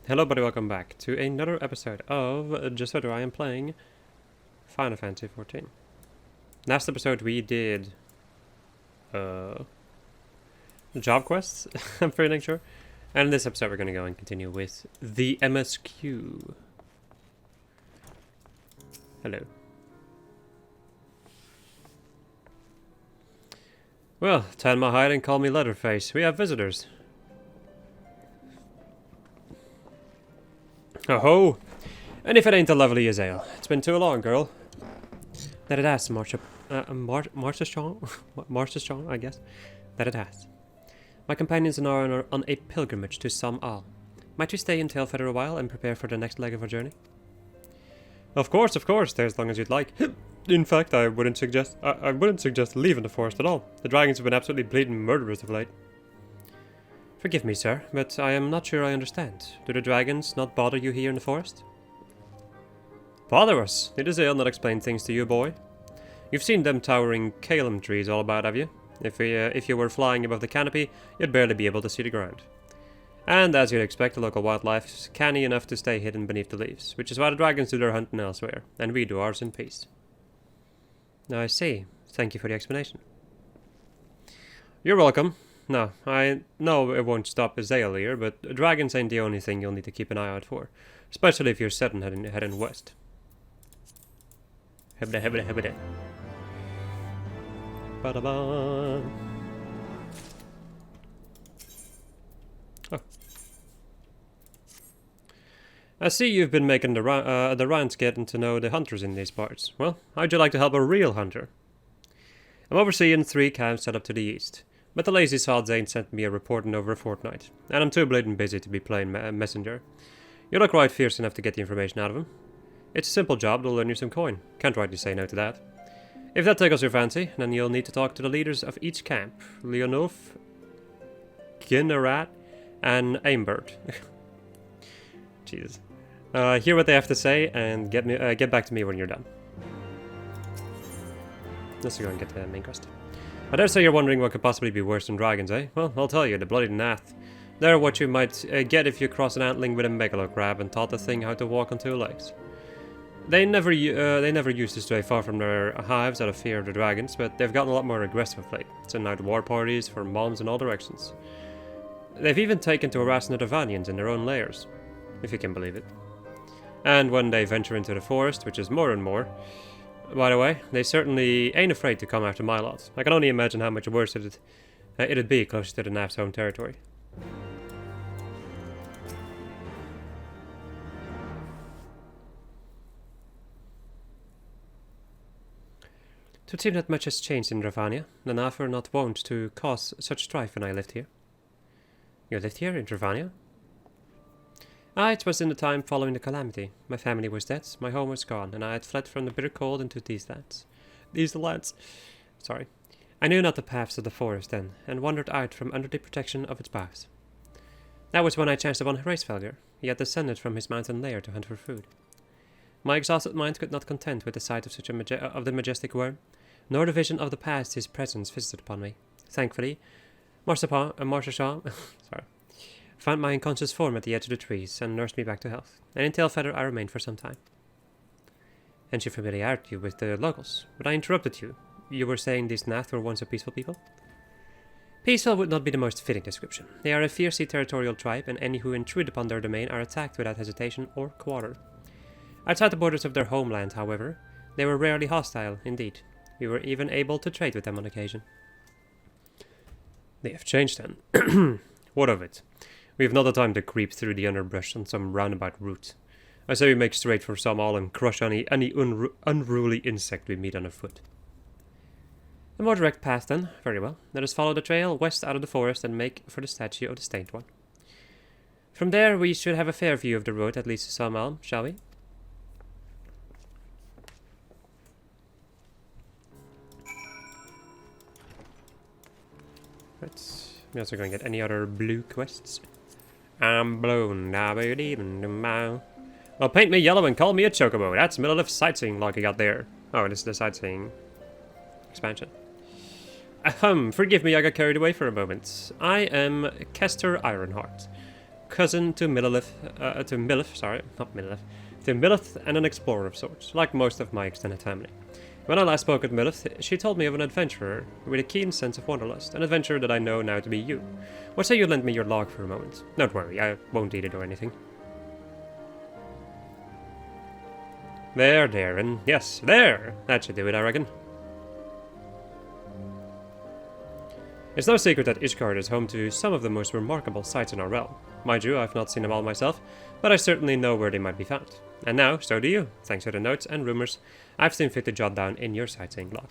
Hello buddy, welcome back to another episode of Just Whether I am playing Final Fantasy XIV. Last episode we did job quests, I'm pretty sure. And in this episode we're going to go and continue with the MSQ. Hello. Well, tell my hide and call me Leatherface. We have visitors. Oh-ho! And if it ain't the lovely Azael. It's been too long, girl. That it has, Marcia Shaw, I guess. That it has. My companions and I are on a pilgrimage to Som Al. Might we stay in Tailfeather a while and prepare for the next leg of our journey? Of course, stay as long as you'd like. In fact, I wouldn't suggest leaving the forest at all. The dragons have been absolutely bleeding murderous of late. Forgive me, sir, but I am not sure I understand. Do the dragons not bother you here in the forest? Bother us? Did Azael not explain things to you, boy? You've seen them towering Calum trees all about, have you? If you were flying above the canopy, you'd barely be able to see the ground. And as you'd expect, the local wildlife is canny enough to stay hidden beneath the leaves, which is why the dragons do their hunting elsewhere, and we do ours in peace. I see. Thank you for the explanation. You're welcome. No, I know it won't stop Azael here, but dragons ain't the only thing you'll need to keep an eye out for, especially if you're set on heading west. Hebda. Ba-da-ba. Oh. I see you've been making the rounds getting to know the hunters in these parts. Well, how'd you like to help a real hunter? I'm overseeing 3 camps set up to the east. But the lazy sods ain't sent me a report in over a fortnight, and I'm too blatant busy to be playing messenger. You look right fierce enough to get the information out of him. It's a simple job that'll earn you some coin. Can't rightly say no to that. If that tickles your fancy, then you'll need to talk to the leaders of each camp, Leonov, Ginnerat, and Aimbird. Jesus. Hear what they have to say, and get back to me when you're done. Let's go and get the main quest. I dare say you're wondering what could possibly be worse than dragons, eh? Well, I'll tell you, the bloody Nath. They're what you might get if you cross an antling with a megalocrab and taught the thing how to walk on 2 legs. They never used to stray far from their hives out of fear of the dragons, but they've gotten a lot more aggressive of late, sending out war parties for moms in all directions. They've even taken to harassing the Dravanians in their own lairs, if you can believe it. And when they venture into the forest, which is more and more, by the way, they certainly ain't afraid to come after my lot. I can only imagine how much worse it'd be closer to the Naf's home territory. It would seem that much has changed in Dravania. The Naf were not wont to cause such strife when I lived here. You lived here in Dravania? Ah, it was in the time following the calamity. My family was dead, my home was gone, and I had fled from the bitter cold into these lands. Sorry. I knew not the paths of the forest then, and wandered out from under the protection of its boughs. That was when I chanced upon Hraesvelgr. He had descended from his mountain lair to hunt for food. My exhausted mind could not content with the sight of such of the majestic worm, nor the vision of the past his presence visited upon me. Thankfully, Marcia Shaw, sorry, found my unconscious form at the edge of the trees and nursed me back to health, and in Tailfeather I remained for some time. And she familiarized you with the locals, but I interrupted you. You were saying these Nath were once a peaceful people? Peaceful would not be the most fitting description. They are a fiercely territorial tribe, and any who intrude upon their domain are attacked without hesitation or quarter. Outside the borders of their homeland, however, they were rarely hostile, indeed. We were even able to trade with them on occasion. They have changed then. What of it? We have not the time to creep through the underbrush on some roundabout route. I say we make straight for Som Al and crush any unruly insect we meet on foot. A more direct path then. Very well. Let us follow the trail west out of the forest and make for the statue of the Stained One. From there we should have a fair view of the road that leads to Som Al, shall we? Right. We're also going to get any other blue quests. I'm blown. Well, paint me yellow and call me a chocobo. That's middle of sightseeing log I got there. Oh, this is the sightseeing expansion. Forgive me, I got carried away for a moment. I am Kester Ironheart. cousin to to Milith and an explorer of sorts, like most of my extended family. When I last spoke with Milith, she told me of an adventurer with a keen sense of wanderlust, an adventurer that I know now to be you. What say you lend me your log for a moment? Don't worry, I won't eat it or anything. There, Darren. Yes, there! That should do it, I reckon. It's no secret that Ishgard is home to some of the most remarkable sights in our realm. Mind you, I've not seen them all myself, but I certainly know where they might be found. And now, so do you, thanks to the notes and rumors I've seen fit to jot down in your sightseeing log.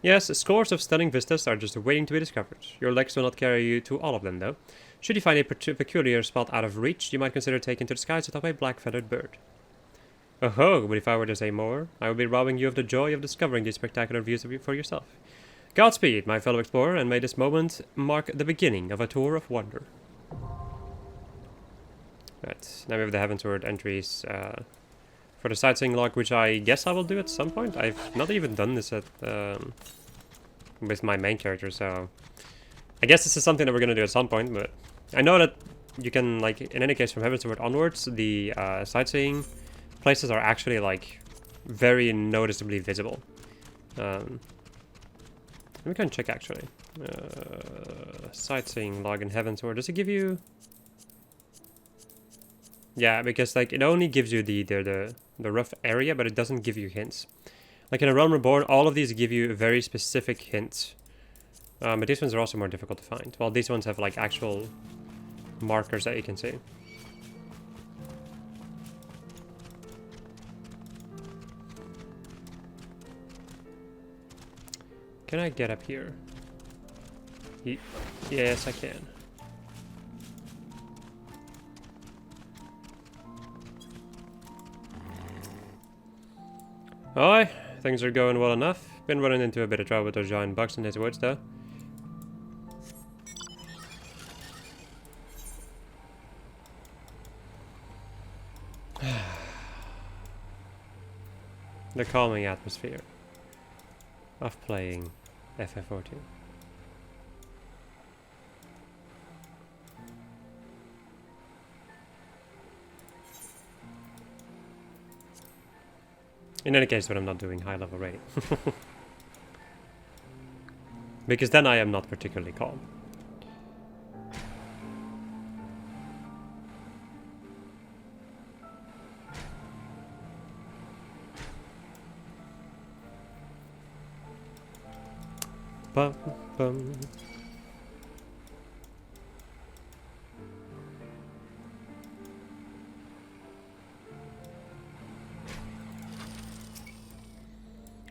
Yes, scores of stunning vistas are just waiting to be discovered. Your legs will not carry you to all of them, though. Should you find a peculiar spot out of reach, you might consider taking to the skies atop a black-feathered bird. Oh, but if I were to say more, I would be robbing you of the joy of discovering these spectacular views for yourself. Godspeed, my fellow explorer, and may this moment mark the beginning of a tour of wonder. Right, now we have the Heavensward entries for the sightseeing log, which I guess I will do at some point. I've not even done this with my main character, so I guess this is something that we're going to do at some point, but I know that you can, like, in any case from Heavensward onwards, the sightseeing places are actually, like, very noticeably visible. We can check actually. Sightseeing log in Heavensward. Does it give you? Yeah, because like it only gives you the rough area, but it doesn't give you hints. Like in A Realm Reborn, all of these give you very specific hints. But these ones are also more difficult to find. Well, these ones have like actual markers that you can see. Can I get up here? Yes, I can. Alright, things are going well enough. Been running into a bit of trouble with those giant bugs in these woods, though. The calming atmosphere of playing ffXIV. In any case, when I'm not doing high level raiding. Because then I am not particularly calm. Bum, bum.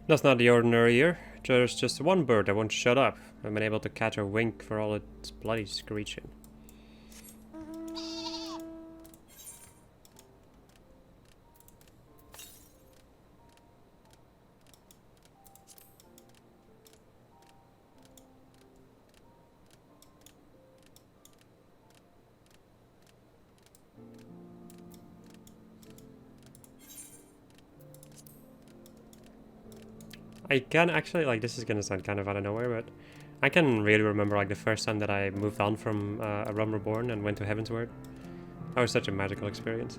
That's not the ordinary year. There's just one bird that won't shut up. I've been able to catch a wink for all its bloody screeching. I can actually, like, this is gonna sound kind of out of nowhere, but I can really remember, like, the first time that I moved on from A Realm Reborn and went to Heavensward. That was such a magical experience.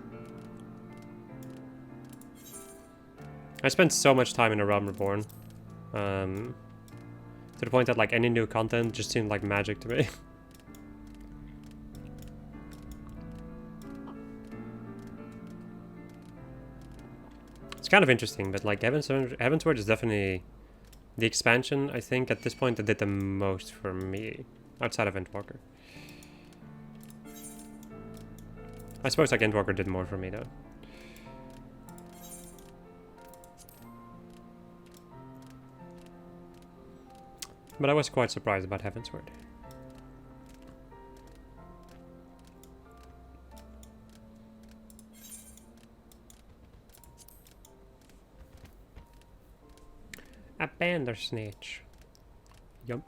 I spent so much time in A Realm Reborn, to the point that, like, any new content just seemed like magic to me. It's kind of interesting, but like Heavensward is definitely the expansion, I think, at this point that did the most for me, outside of Endwalker. I suppose like Endwalker did more for me though. But I was quite surprised about Heavensward. A Bandersnatch. Yump.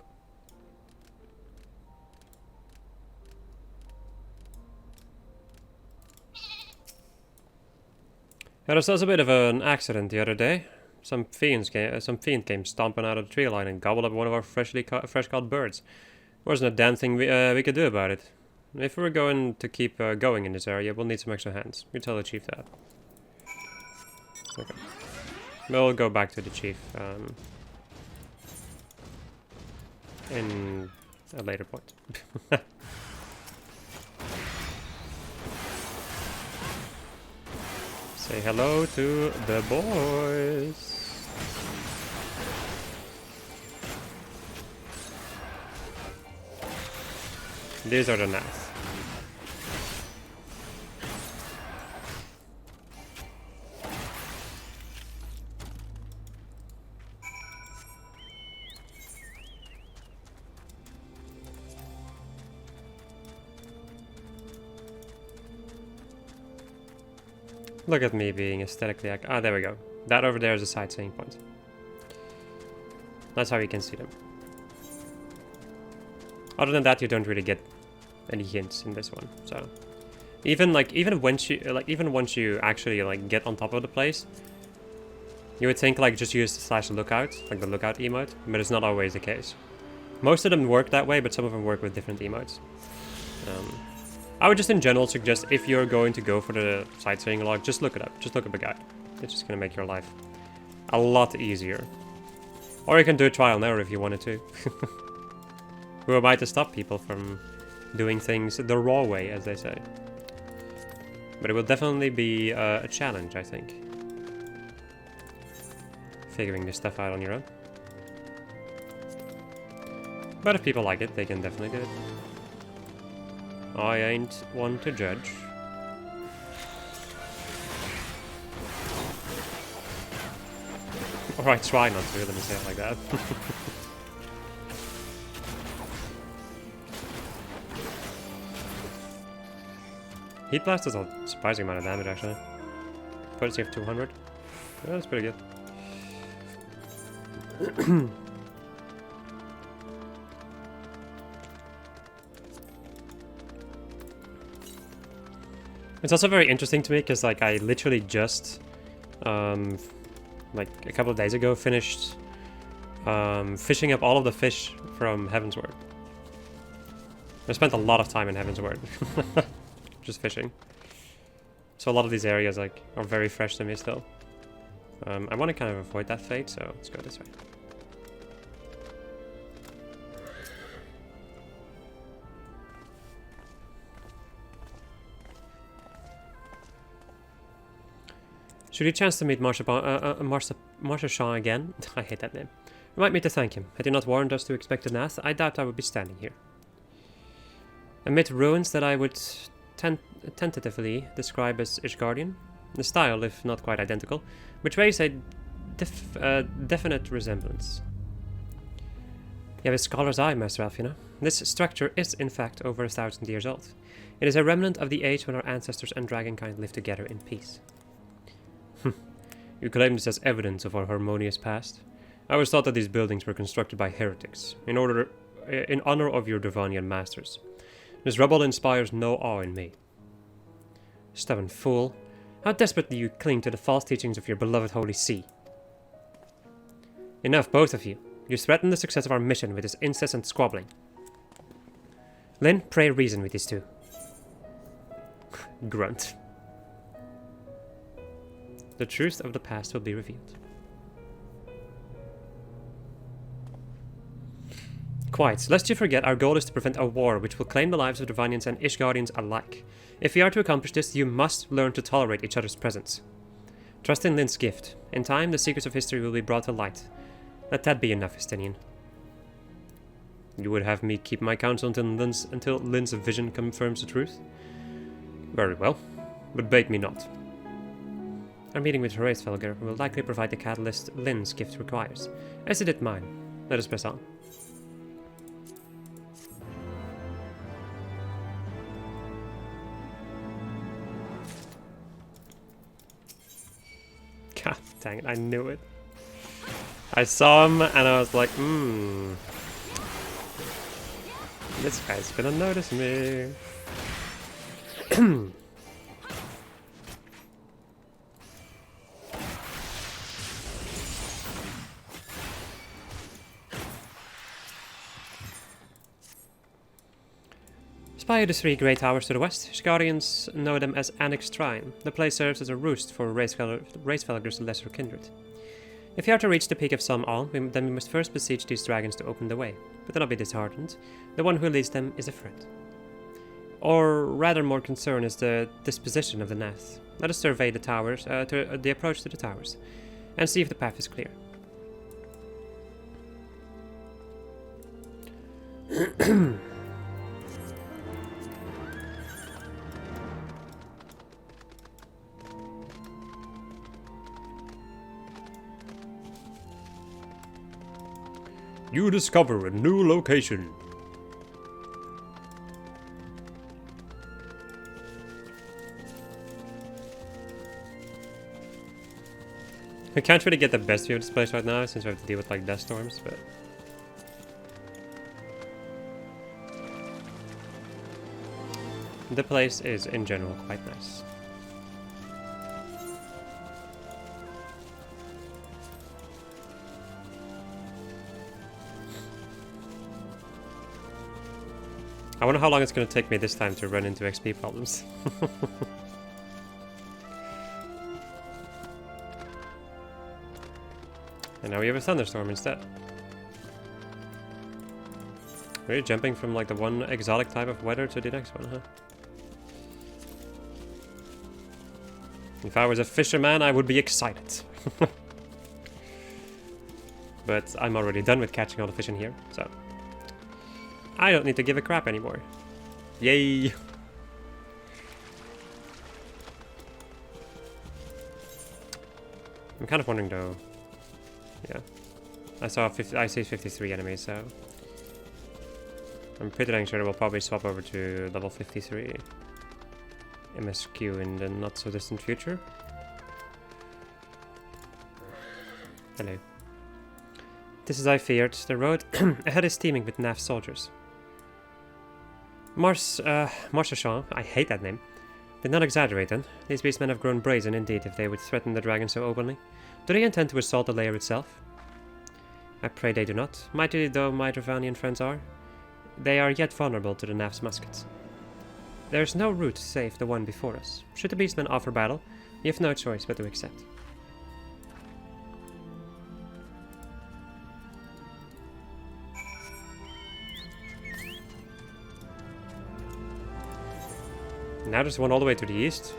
There was a bit of an accident the other day. Some fiend came stomping out of the tree line and gobbled up one of our fresh caught birds. Wasn't a damn thing we could do about it. If we're going to keep going in this area, we'll need some extra hands. You tell the chief that. Okay. We'll go back to the chief in a later point. Say hello to the boys. These are the Nath. Look at me being aesthetically... Ah, there we go. That over there is a sightseeing point. That's how you can see them. Other than that, you don't really get any hints in this one. So, even once you actually get on top of the place, you would think just use the /lookout, like the lookout emote, but it's not always the case. Most of them work that way, but some of them work with different emotes. I would just in general suggest if you're going to go for the sightseeing log, just look it up. Just look up a guide. It's just gonna make your life a lot easier. Or you can do a trial and error if you wanted to. Who am I to stop people from doing things the raw way, as they say? But it will definitely be a challenge, I think. Figuring this stuff out on your own. But if people like it, they can definitely do it. I ain't one to judge. Or I try not to, let me say it like that. Heat Blast does a surprising amount of damage, actually. Potency of 200. Yeah, that's pretty good. It's also very interesting to me because I literally just a couple of days ago finished fishing up all of the fish from Heavensward. I spent a lot of time in Heavensward just fishing. So a lot of these areas are very fresh to me still. I want to kind of avoid that fate, so let's go this way. Should you chance to meet Marsha Shaw again, I hate that name, remind me to thank him. Had he not warned us to expect a Nath, I doubt I would be standing here. Amid ruins that I would tentatively describe as Ishgardian, the style, if not quite identical, betrays a definite resemblance. You have a scholar's eye, Master Alfina. This structure is, in fact, over 1,000 years old. It is a remnant of the age when our ancestors and dragonkind lived together in peace. You claim this as evidence of our harmonious past? I always thought that these buildings were constructed by heretics, in honor of your Dravanian masters. This rubble inspires no awe in me. Stubborn fool, how desperately you cling to the false teachings of your beloved Holy See. Enough, both of you. You threaten the success of our mission with this incessant squabbling. Lyn, pray reason with these two. Grunt. The truth of the past will be revealed. Quite. Lest you forget, our goal is to prevent a war which will claim the lives of Dravanians and Ishgardians alike. If we are to accomplish this, you must learn to tolerate each other's presence. Trust in Lyn's gift. In time, the secrets of history will be brought to light. Let that be enough, Estinian. You would have me keep my counsel until Lyn's vision confirms the truth? Very well, but bait me not. Our meeting with Hraesvelgr will likely provide the catalyst Lyn's gift requires, as it did mine. Let us press on. God dang it, I knew it. I saw him and I was like, this guy's gonna notice me. spy the 3 great towers to the west. Guardians know them as Enix Shrine. The place serves as a roost for Racefelger's lesser kindred. If you are to reach the peak of some Alm, then we must first besiege these dragons to open the way. But do not be disheartened. The one who leads them is a friend. Or rather, more concern is the disposition of the Nath. Let us survey the towers, the approach to the towers, and see if the path is clear. You discover a new location. We can't really get the best view of this place right now since we have to deal with like death storms, but the place is in general quite nice. I wonder how long it's going to take me this time to run into XP problems. And now we have a thunderstorm instead. We're jumping from like the one exotic type of weather to the next one, huh? If I was a fisherman, I would be excited. But I'm already done with catching all the fish in here, so I don't need to give a crap anymore. Yay! I'm kind of wondering though. Yeah, I see 53 enemies, so I'm pretty dang sure we'll probably swap over to level 53 MSQ in the not so distant future. Hello. This is I feared. The road ahead is teeming with Nath soldiers. Marchachon, I hate that name, did not exaggerate then. These beastmen have grown brazen indeed if they would threaten the dragon so openly. Do they intend to assault the lair itself? I pray they do not. Mighty though my Dravanian friends are, they are yet vulnerable to the Nath's muskets. There is no route save the one before us. Should the beastmen offer battle, we have no choice but to accept. Now there's one all the way to the east.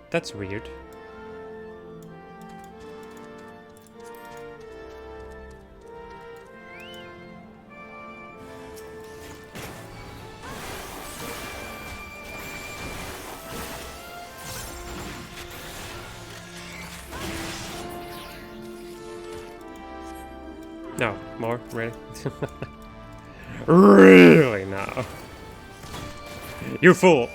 That's weird. No, more? Really? Really now? You fool!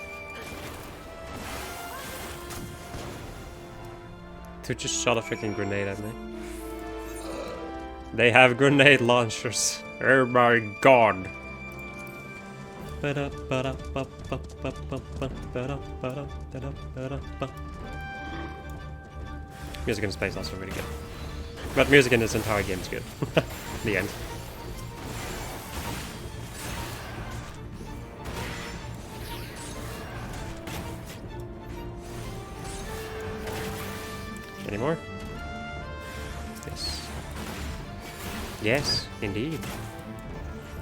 Dude just shot a freaking grenade at me. They have grenade launchers. Oh my god! Music in space also really good. But music in this entire game is good. The end. Any more? Yes. Yes, indeed.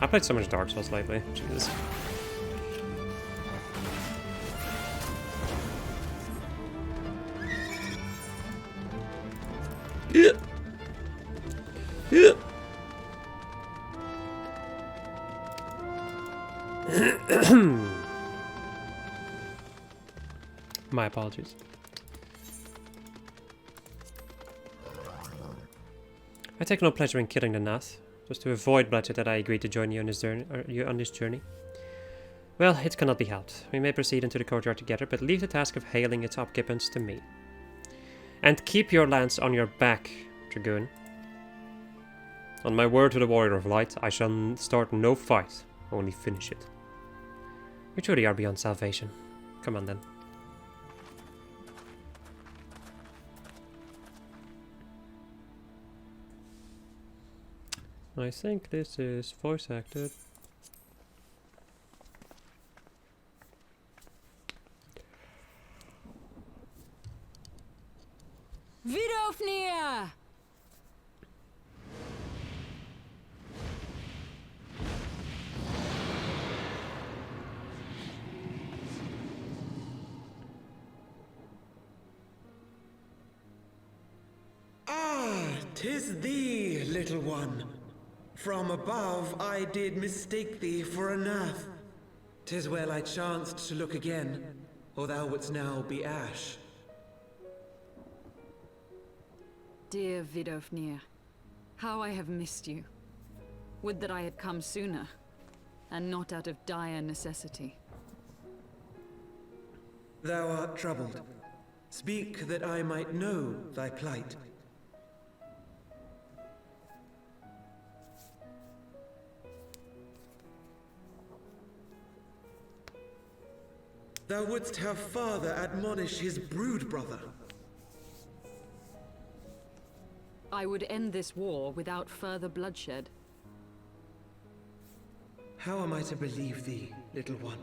I played so much Dark Souls lately. Jesus. Yeah. Yeah. My apologies. I take no pleasure in killing the Nath. Just to avoid bloodshed that I agreed to join you on this journey. Well, it cannot be helped. We may proceed into the courtyard together, but leave the task of hailing its occupants to me. And keep your lance on your back, Dragoon. On my word to the Warrior of Light, I shall start no fight, only finish it. We truly are beyond salvation. Come on then. I think this is voice acted. Vidofnir! Ah, 'tis thee, little one. From above I did mistake thee for a nath. 'Tis well I chanced to look again, or thou wouldst now be ash. Dear Vidofnir, how I have missed you. Would that I had come sooner, and not out of dire necessity. Thou art troubled. Speak that I might know thy plight. Thou wouldst have father admonish his brood brother. I would end this war without further bloodshed. How am I to believe thee, little one,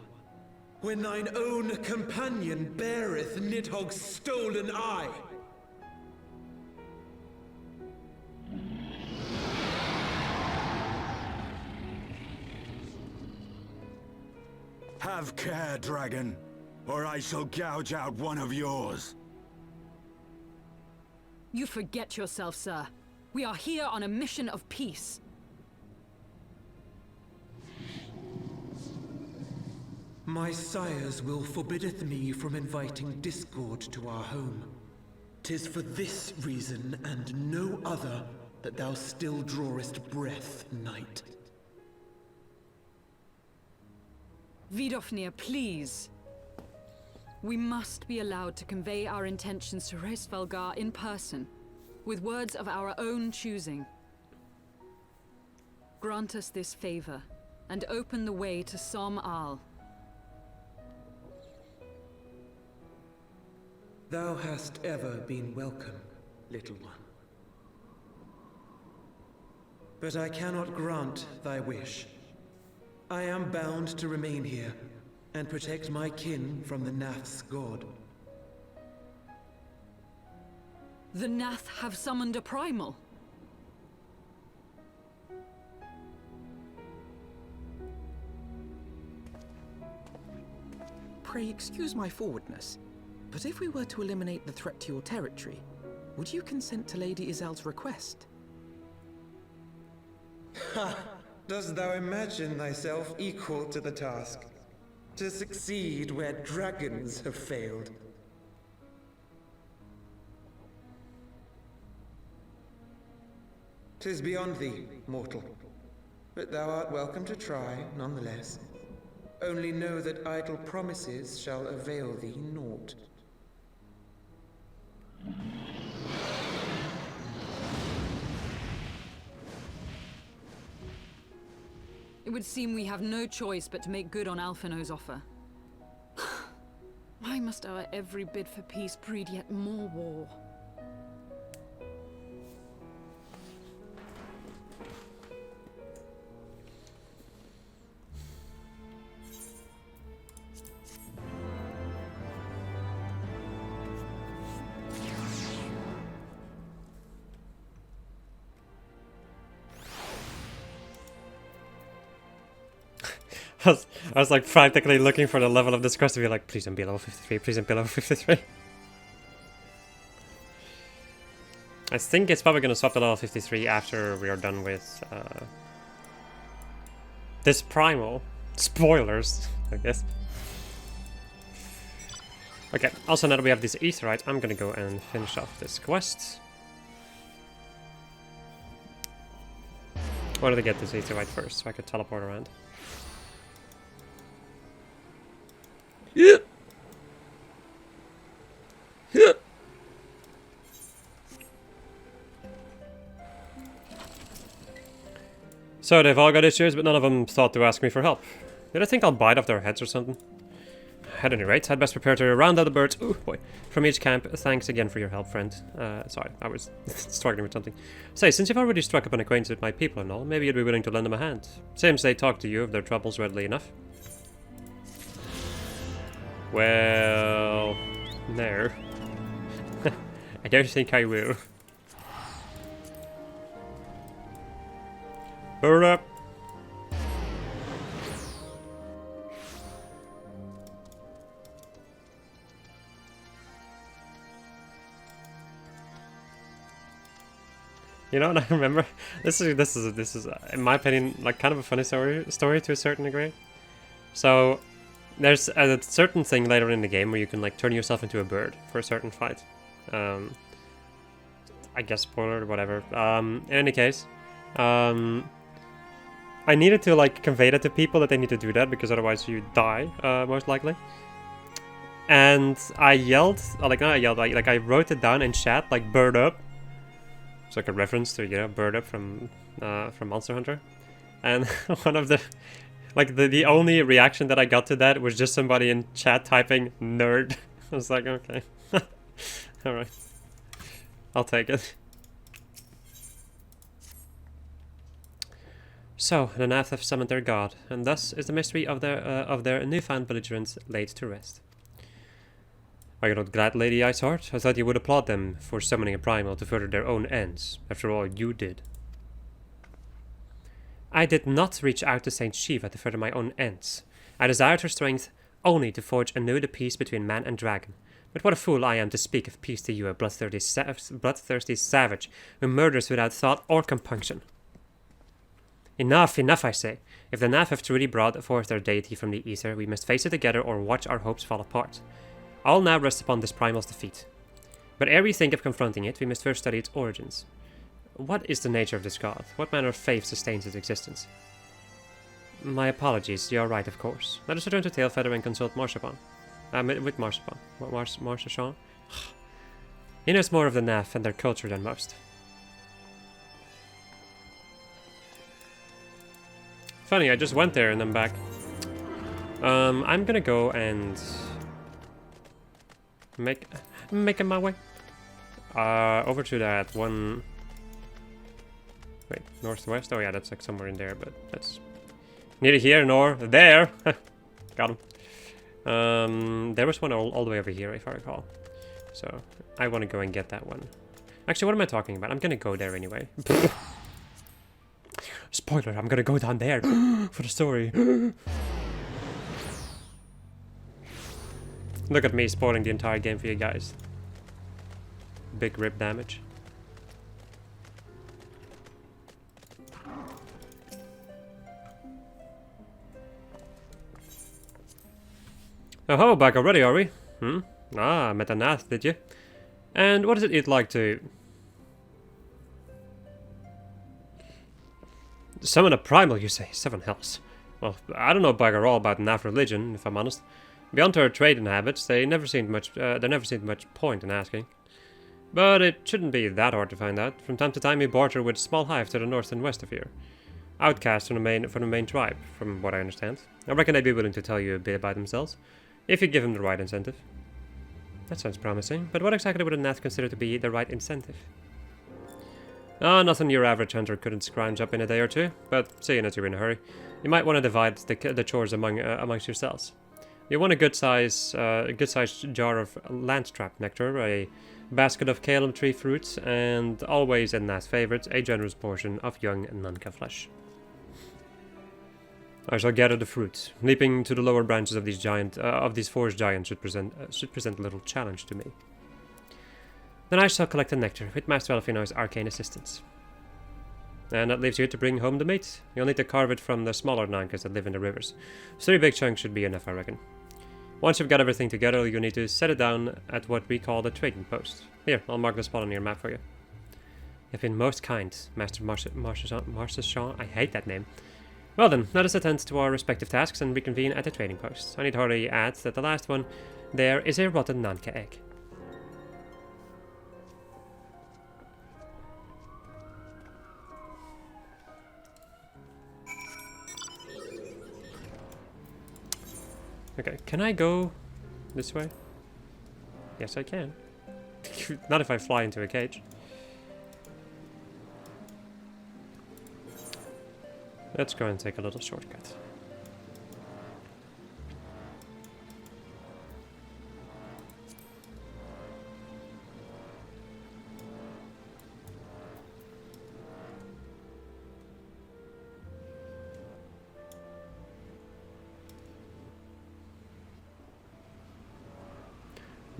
when thine own companion beareth Nidhogg's stolen eye? Have care, dragon, or I shall gouge out one of yours. You forget yourself, sir. We are here on a mission of peace. My sire's will forbiddeth me from inviting discord to our home. 'Tis for this reason and no other that thou still drawest breath, knight. Vidofnir, please. We must be allowed to convey our intentions to Hraesvelgar in person, with words of our own choosing. Grant us this favor, and open the way to Som Al. Thou hast ever been welcome, little one. But I cannot grant thy wish. I am bound to remain here, and protect my kin from the Nath's god. The Nath have summoned a primal. Pray excuse my forwardness, but if we were to eliminate the threat to your territory, would you consent to Lady Izel's request? Ha! Dost thou imagine thyself equal to the task? To succeed where dragons have failed? 'Tis beyond thee, mortal. But thou art welcome to try, nonetheless. Only know that idle promises shall avail thee naught. It would seem we have no choice but to make good on Alphino's offer. Why must our every bid for peace breed yet more war? I was like frantically looking for the level of this quest to be like, please don't be level 53, please don't be level 53. I think it's probably going to swap to level 53 after we are done with this primal. Spoilers, I guess. Okay, also now that we have this aetheryte, I'm going to go and finish off this quest. I wanted to get this aetheryte first so I could teleport around. Yeah. Yeah. So they've all got issues, but none of them thought to ask me for help. Did I think I'll bite off their heads or something? At any rate, I'd best prepare to round out the birds. Oh boy, from each camp. Thanks again for your help, friend. Sorry, I was struggling with something. Say, since you've already struck up an acquaintance with my people and all, maybe you'd be willing to lend them a hand. Seems they talk to you of their troubles readily enough. Well, no. I don't think I will. Hurry up! You know what I remember? This is in my opinion like kind of a funny story to a certain degree. So there's a certain thing later in the game where you can like turn yourself into a bird for a certain fight. I guess spoiler or whatever. In any case, I needed to like convey that to people that they need to do that because otherwise you die most likely. And I yelled, not I yelled, like I wrote it down in chat like bird up. It's like a reference to, you know, bird up from Monster Hunter. And one of the, like the only reaction that I got to that was just somebody in chat typing nerd. I was like, okay. Alright. I'll take it. So, the Nath have summoned their god, and thus is the mystery of their newfound belligerents laid to rest. Are you not glad, Lady Iceheart? I thought you would applaud them for summoning a primal to further their own ends. After all, you did. I did not reach out to Saint Shiva to further my own ends. I desired her strength only to forge anew the peace between man and dragon. But what a fool I am to speak of peace to you, a bloodthirsty savage who murders without thought or compunction. Enough, enough, I say. If the Nath have truly brought forth their deity from the ether, we must face it together or watch our hopes fall apart. All now rests upon this primal's defeat. But ere we think of confronting it, we must first study its origins. What is the nature of this god? What manner of faith sustains its existence? My apologies, you are right, of course. Let us return to Tailfeather and consult Marchapon. With Marchapon. Marchapon? He knows more of the Nath and their culture than most. Funny, I just went there and I'm back. I'm gonna go and making my way over to that one. Wait, northwest. Oh yeah, that's like somewhere in there, but that's neither here nor there. Got him. There was one all the way over here, if I recall. So I want to go and get that one. Actually, what am I talking about? I'm gonna go there anyway. Spoiler: I'm gonna go down there for the story. Look at me spoiling the entire game for you guys. Big rip damage. Oh, back already, are we? Ah, met a Nath, did you? And what is it you'd like to... Summon a primal, you say? 7 hells. Well, I don't know bugger all about Nath religion, if I'm honest. Beyond her trading habits, there never seemed much point in asking. But it shouldn't be that hard to find out. From time to time we barter with a small hive to the north and west of here. Outcasts from the main tribe, from what I understand. I reckon they'd be willing to tell you a bit about themselves, if you give them the right incentive. That sounds promising, but what exactly would a Nath consider to be the right incentive? Ah, nothing your average hunter couldn't scrounge up in a day or two, but seeing as you're in a hurry, you might want to divide the chores amongst yourselves. You want a good-sized jar of landtrap nectar, a basket of Calum tree fruits, and always, and Nath's favorites, a generous portion of young Nunca flesh. I shall gather the fruits. Leaping to the lower branches of these forest giants should present a little challenge to me. Then I shall collect the nectar with Master Elfino's arcane assistance. And that leaves you to bring home the meat. You'll need to carve it from the smaller Nankas that live in the rivers. 3 big chunks should be enough, I reckon. Once you've got everything together, you'll need to set it down at what we call the trading post. Here, I'll mark the spot on your map for you. You've been most kind, Master Marchesant. I hate that name. Well then, let us attend to our respective tasks and reconvene at the trading post. I need hardly add that the last one there is a rotten Nanka egg. Okay, can I go this way? Yes, I can. Not if I fly into a cage. Let's go and take a little shortcut.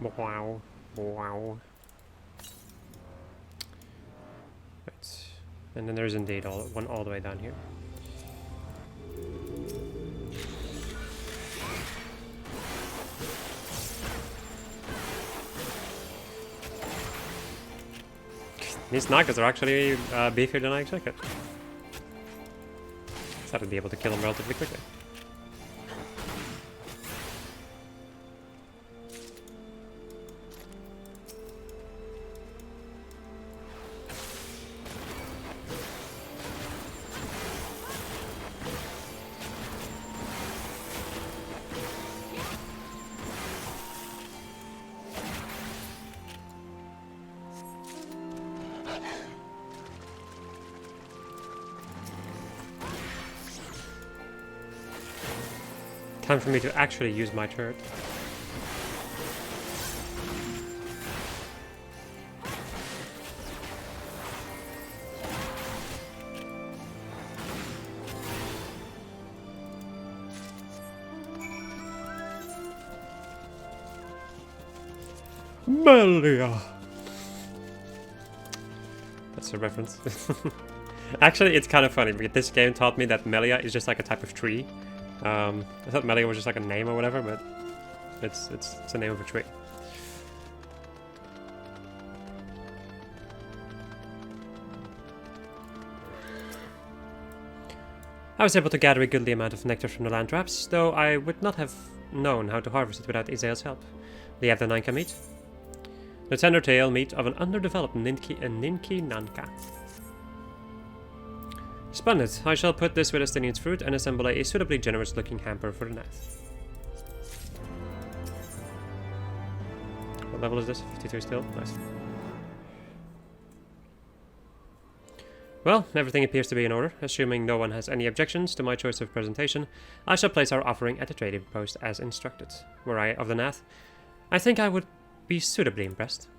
Wow. Wow. Right. And then there's indeed one all the way down here. These Nagas are actually beefier than I expected. So I'd be able to kill them relatively quickly. Time for me to actually use my turret. Melia! That's a reference. Actually, it's kind of funny because this game taught me that Melia is just like a type of tree. I thought Melia was just like a name or whatever, but it's the name of a tree. I was able to gather a goodly amount of nectar from the land traps, though I would not have known how to harvest it without Isael's help. Do you have the Nanka meat? The tender tail meat of an underdeveloped Ninki Nanka. Splendid. I shall put this with Estinian's fruit and assemble a suitably generous looking hamper for the Nath. What level is this? 52 still? Nice. Well, everything appears to be in order. Assuming no one has any objections to my choice of presentation, I shall place our offering at the trading post as instructed. Were I of the Nath, I think I would be suitably impressed.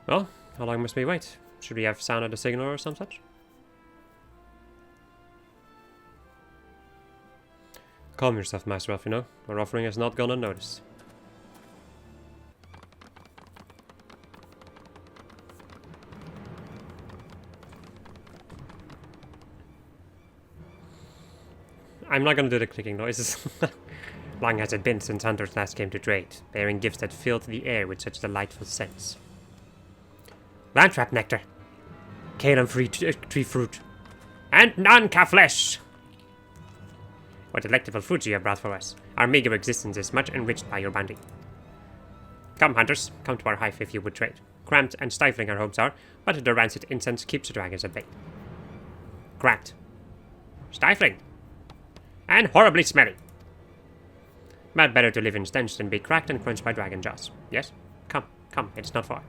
Well, how long must we wait? Should we have sounded a signal or some such? Calm yourself, Master Elfino. Our offering has not gone unnoticed. I'm not gonna do the clicking noises. Long has it been since hunters last came to trade, bearing gifts that filled the air with such delightful scents. Landtrap nectar, Kalim-free tree fruit, and Nanka flesh! What delectable foods you have brought for us. Our meager existence is much enriched by your bounty. Come, hunters, come to our hive if you would trade. Cramped and stifling our homes are, but the rancid incense keeps the dragons at bay. Cramped. Stifling. And horribly smelly. But better to live in stench than be cracked and crunched by dragon jaws. Yes? Come, come, it's not far.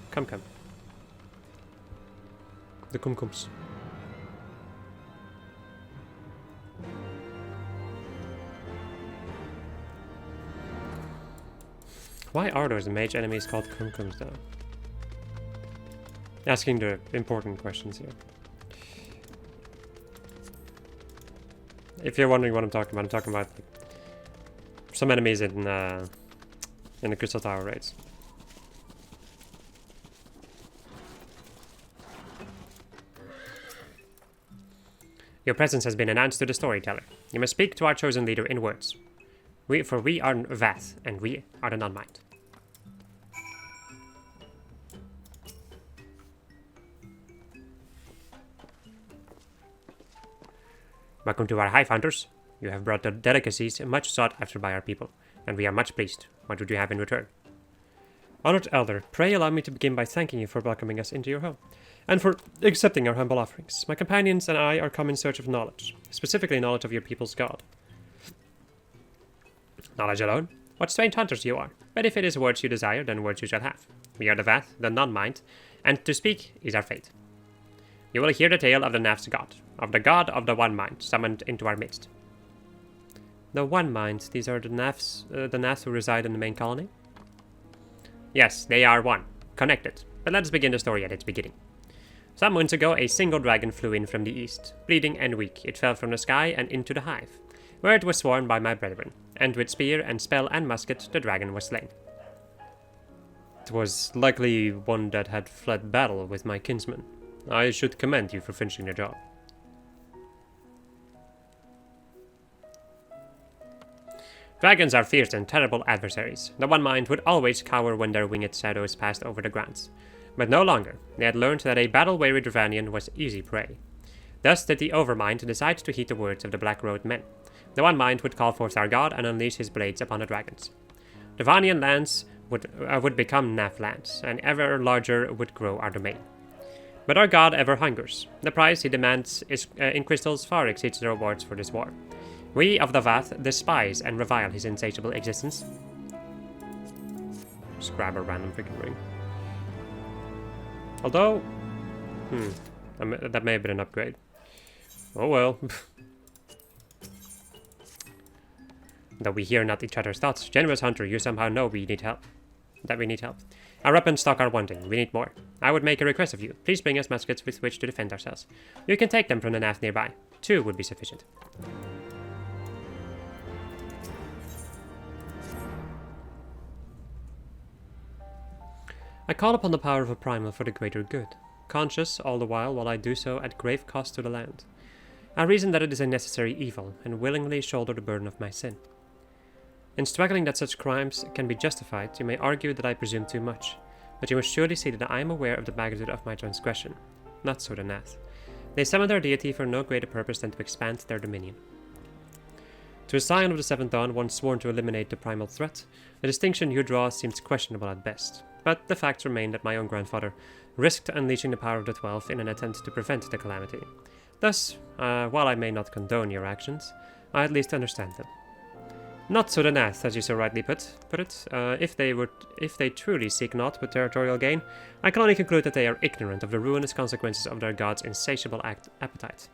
Come, come. The cum-cums. Why are those mage enemies called cum-cums, though? Asking the important questions here. If you're wondering what I'm talking about like, some enemies in the Crystal Tower raids. Your presence has been announced to the storyteller. You must speak to our chosen leader in words. We are Vath, and we are the non-mind. Welcome to our hive, hunters. You have brought the delicacies much sought after by our people, and we are much pleased. What would you have in return? Honored Elder, pray allow me to begin by thanking you for welcoming us into your home, and for accepting our humble offerings. My companions and I are come in search of knowledge, specifically knowledge of your people's god. Knowledge alone? What strange hunters you are. But if it is words you desire, then words you shall have. We are the Vath, the non-mind, and to speak is our fate. You will hear the tale of the Nath's god, of the god of the One Mind, summoned into our midst. The One Mind, these are the Naths who reside in the main colony? Yes, they are one, connected. But let us begin the story at its beginning. Some months ago, a single dragon flew in from the east. Bleeding and weak, it fell from the sky and into the hive, where it was sworn by my brethren, and with spear and spell and musket, the dragon was slain. It was likely one that had fled battle with my kinsman. I should commend you for finishing the job. Dragons are fierce and terrible adversaries. The One Mind would always cower when their winged shadows passed over the grounds. But no longer. They had learned that a battle-weary Dravanian was easy prey. Thus did the Overmind decide to heed the words of the Black-Robed Men. The One Mind would call forth our god and unleash his blades upon the dragons. Dravanian lands would become Naf lands, and ever larger would grow our domain. But our god ever hungers. The price he demands in crystals far exceeds the rewards for this war. We of the Vath despise and revile his insatiable existence. Just grab a random freaking ring. Although, that may have been an upgrade. Oh well. Though we hear not each other's thoughts, generous hunter, you somehow know we need help. Our weapon stock are wanting. We need more. I would make a request of you. Please bring us muskets with which to defend ourselves. You can take them from the Nath nearby. 2 would be sufficient. I call upon the power of a primal for the greater good, conscious all the while I do so at grave cost to the land. I reason that it is a necessary evil, and willingly shoulder the burden of my sin. In struggling that such crimes can be justified, you may argue that I presume too much, but you must surely see that I am aware of the magnitude of my transgression. Not so the Nath. They summon their deity for no greater purpose than to expand their dominion. To a scion of the Seventh Dawn, once sworn to eliminate the primal threat, the distinction you draw seems questionable at best. But the facts remain that my own grandfather risked unleashing the power of the 12 in an attempt to prevent the calamity. Thus, while I may not condone your actions, I at least understand them. Not so the Nath, as you so rightly put it. If they truly seek naught but territorial gain, I can only conclude that they are ignorant of the ruinous consequences of their god's insatiable appetite.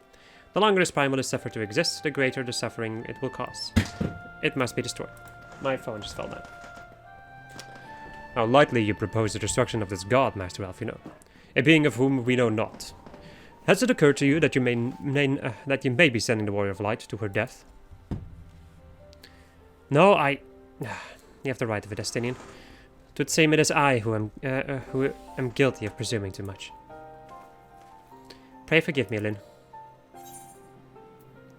The longer this primal is suffered to exist, the greater the suffering it will cause. It must be destroyed. My phone just fell down. How lightly you propose the destruction of this god, Master Alfino, a being of whom we know not. Has it occurred to you that you may be sending the Warrior of Light to her death? No, you have the right of a Destinian. 'Twould seem it is I who am guilty of presuming too much. Pray forgive me, Lyn.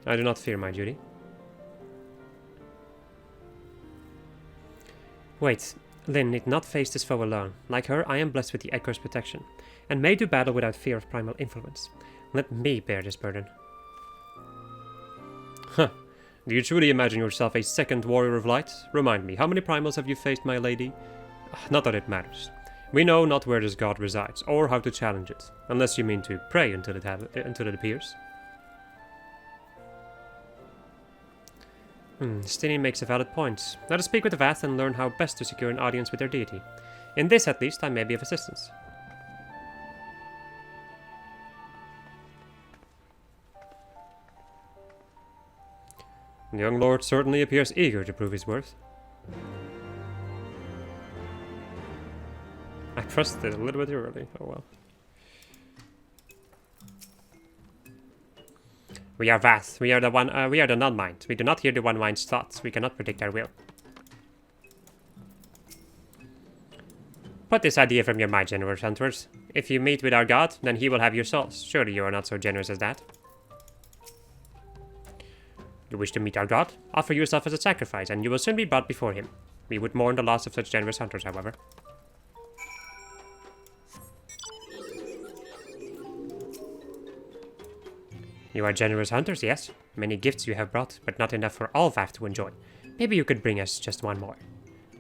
I do not fear my duty. Wait. Lyn need not face this foe alone. Like her, I am blessed with the Echo's protection, and may do battle without fear of primal influence. Let me bear this burden. Huh. Do you truly imagine yourself a second Warrior of Light? Remind me, how many primals have you faced, my lady? Not that it matters. We know not where this god resides, or how to challenge it, unless you mean to pray until it appears. Stinian makes a valid point. Let us speak with the Vath and learn how best to secure an audience with their deity. In this, at least, I may be of assistance. The young lord certainly appears eager to prove his worth. I pressed it a little bit early. Oh well. We are Vath. We are the non-mind. We do not hear the One Mind's thoughts. We cannot predict their will. Put this idea from your mind, generous hunters. If you meet with our god, then he will have your souls. Surely you are not so generous as that. You wish to meet our god? Offer yourself as a sacrifice, and you will soon be brought before him. We would mourn the loss of such generous hunters, however. You are generous hunters, yes. Many gifts you have brought, but not enough for all Vath to enjoy. Maybe you could bring us just one more.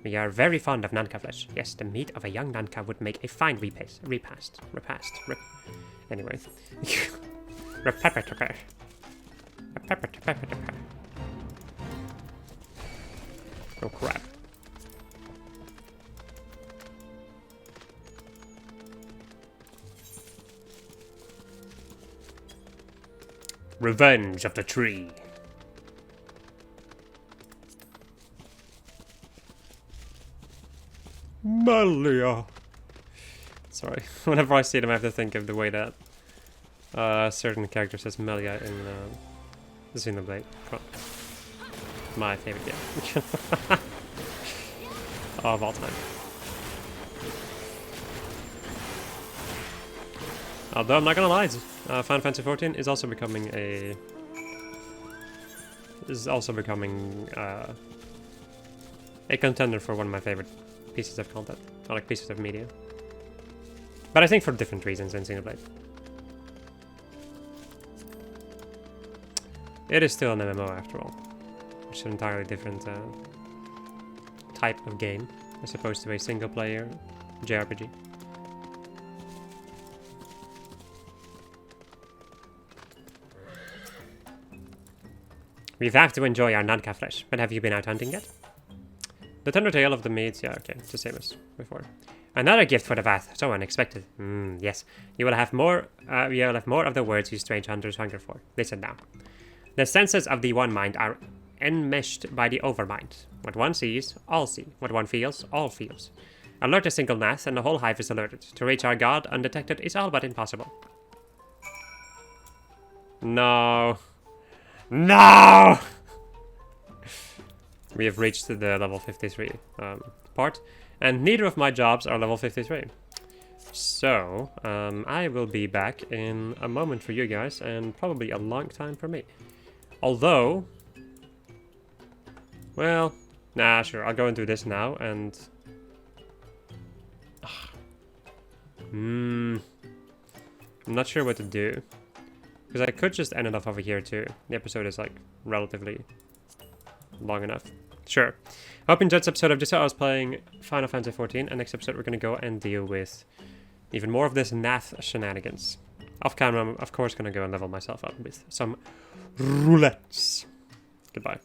We are very fond of Nanka flesh. Yes, the meat of a young Nanka would make a fine repast. Anyway. Oh crap. Revenge of the Tree. Malia. Sorry, whenever I see them I have to think of the way that certain characters as Melia in Xenoblade. My favorite game. Of all time. Although I'm not gonna lie, Final Fantasy XIV is also becoming a contender for one of my favorite pieces of content, or like pieces of media. But I think for different reasons than Xenoblade. It is still an MMO after all, which is an entirely different type of game as opposed to a single player JRPG. We have to enjoy our Nanka flesh, but have you been out hunting yet? The tender tale of the meats, yeah, okay, it's the same as before. Another gift for the bath, so unexpected. Yes, you will have more of the words you strange hunters hunger for. Listen now. The senses of the one mind are enmeshed by the overmind. What one sees, all see. What one feels, all feels. Alert a single Nath, and the whole hive is alerted. To reach our god undetected is all but impossible. No. No! We have reached the level 53 part, and neither of my jobs are level 53. So, I will be back in a moment for you guys, and probably a long time for me. Although, well, nah, sure, I'll go and do this now, and... I'm not sure what to do. Because I could just end it off over here too. The episode is like relatively long enough. Sure. Hope you enjoyed this episode of just how I was playing Final Fantasy XIV. And next episode we're going to go and deal with even more of this Nath shenanigans. Off camera I'm of course going to go and level myself up with some roulettes. Goodbye.